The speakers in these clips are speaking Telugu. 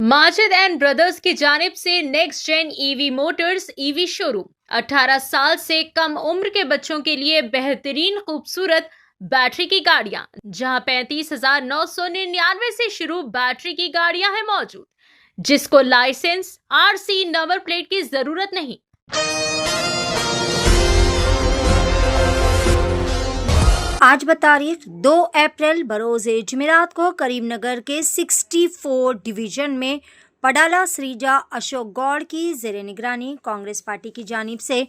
माजिद एंड ब्रदर्स की जानिब से next gen EV motors EV showroom 18 साल से कम उम्र के बच्चों के लिए बेहतरीन खूबसूरत बैटरी की गाड़ियां, जहां 35,999 से शुरू बैटरी की गाड़ियां हैं मौजूद, जिसको लाइसेंस आरसी नंबर प्लेट की जरूरत नहीं। आज बतारीख 2 अप्रैल बरोज़े जुमेरात को करीमनगर के 64 डिवीजन में पडाला श्रीजा अशोक गौड़ की ज़ेरे निगरानी कांग्रेस पार्टी की जानिब से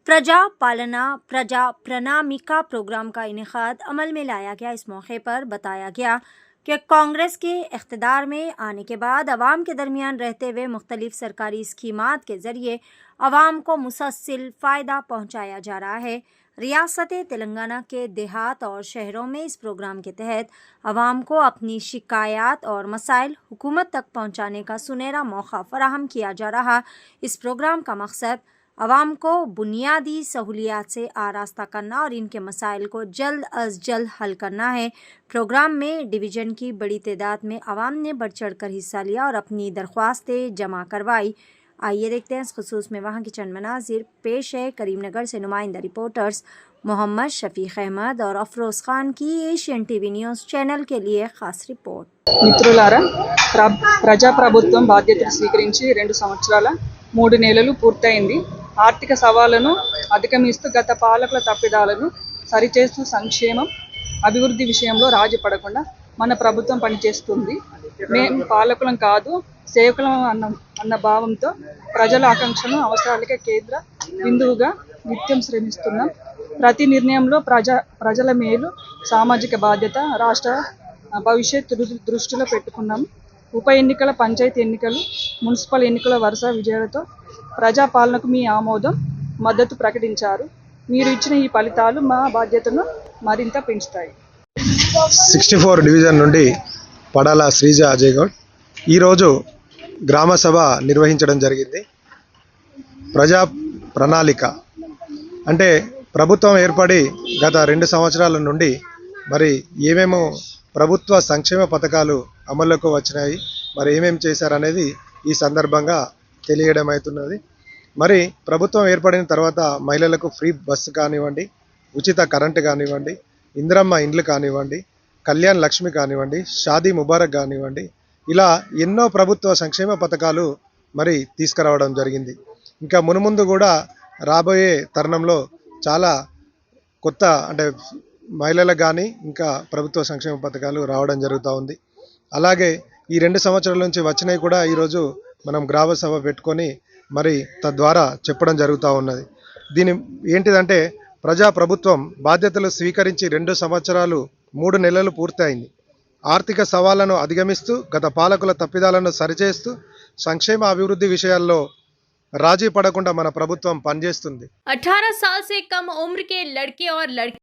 प्रजा पालना प्रजा प्रणामिका प्रोग्राम का इनेकाद अमल में लाया गया। इस मौके पर बताया गया कि कांग्रेस के इख्तिदार में आने के बाद अवाम के दरमियान रहते हुए मुख्तलिफ सरकारी स्कीमात के ज़रिए अवाम को मुसलसल फ़ायदा पहुँचाया जा रहा है। रियासत तेलंगाना के देहात और शहरों में इस प्रोग्राम के तहत अवाम को अपनी शिकायत और मसाइल हुकूमत तक पहुँचाने का सुनहरा मौका फराहम किया जा रहा। इस प्रोग्राम का मकसद अवाम को बुनियादी सहूलियात से आरास्ता करना और इनके मसाइल को जल्द अज जल्द हल करना है। प्रोग्राम में डिवीज़न की बड़ी तादाद में अवाम ने बढ़ चढ़ कर हिस्सा लिया और अपनी दरख्वास्तें जमा करवाई। आइए देखते हैं इस खुसूस में वहाँ की चंद मनाजिर। पेश है करीमनगर से नुमाइंदा रिपोर्टर्स मोहम्मद शफीक अहमद और अफरोज़ खान की एशियन टीवी न्यूज़ चैनल के लिए खास रिपोर्ट। మిత్రులారా, ప్రజాప్రభుత్వం బాధ్యతలు స్వీకరించి 2 సంవత్సరాల 3 నెలలు పూర్తయింది. ఆర్థిక సవాళ్లను అధిగమిస్తూ గత పాలకుల తప్పిదాలను సరిచేస్తూ సంక్షేమం అభివృద్ధి విషయంలో రాజీ పడకుండా మన ప్రభుత్వం పనిచేస్తుంది. మేము పాలకులం కాదు, సేవకులం అన్న భావంతో ప్రజల ఆకాంక్షలను అవసరాలకే కేంద్ర బిందువుగా నిత్యం శ్రమిస్తున్నాం. ప్రతి నిర్ణయంలో ప్రజల మేలు, సామాజిక బాధ్యత, రాష్ట్ర భవిష్యత్తు దృష్టిలో పెట్టుకున్నాం. ఉప ఎన్నికల, పంచాయతీ ఎన్నికలు, మున్సిపల్ ఎన్నికల వరుస విజయాలతో ప్రజాపాలనకు మీ ఆమోదం, మద్దతు ప్రకటించారు. మీరు ఇచ్చిన ఈ ఫలితాలు మా బాధ్యతను మరింత పెంచుతాయి. 64 డివిజన్ నుండి పడాల శ్రీజ అజయ్ గౌడ్ ఈరోజు గ్రామ సభ నిర్వహించడం జరిగింది. ప్రజా ప్రణాళిక అంటే ప్రభుత్వం ఏర్పడి గత 2 సంవత్సరాల నుండి మరి ఏమేమో ప్రభుత్వ సంక్షేమ పథకాలు అమల్లోకి వచ్చినాయి, మరి ఏమేమి చేశారనేది ఈ సందర్భంగా తెలియడం అవుతున్నది. మరి ప్రభుత్వం ఏర్పడిన తర్వాత మహిళలకు ఫ్రీ బస్సు కానివ్వండి, ఉచిత కరెంటు కానివ్వండి, ఇందిరమ్మ ఇండ్లు కానివ్వండి, కళ్యాణ్ లక్ష్మి కానివ్వండి, షాదీ ముబారక్ కానివ్వండి, ఇలా ఎన్నో ప్రభుత్వ సంక్షేమ పథకాలు మరి తీసుకురావడం జరిగింది. ఇంకా మునుముందు కూడా రాబోయే తరుణంలో చాలా కొత్త అంటే మహిళలకు కానీ ఇంకా ప్రభుత్వ సంక్షేమ పథకాలు రావడం జరుగుతూ ఉంది. అలాగే ఈ 2 సంవత్సరాల నుంచి వచ్చినవి కూడా ఈరోజు మనం గ్రామ సభ పెట్టుకొని మరి తద్వారా చెప్పడం జరుగుతూ ఉన్నది. దీని ఏంటిదంటే ప్రభుత్వం బాధ్యతలు స్వీకరించి 2 సంవత్సరాలు 3 నెలలు పూర్తయింది. ఆర్థిక సవాళ్లను అధిగమిస్తూ గత పాలకుల తప్పిదాలను సరిచేస్తూ సంక్షేమ అభివృద్ధి విషయాల్లో రాజీ పడకుండా మన ప్రభుత్వం పనిచేస్తుంది. 18 साल से कम उम्र के लड़के और लड़की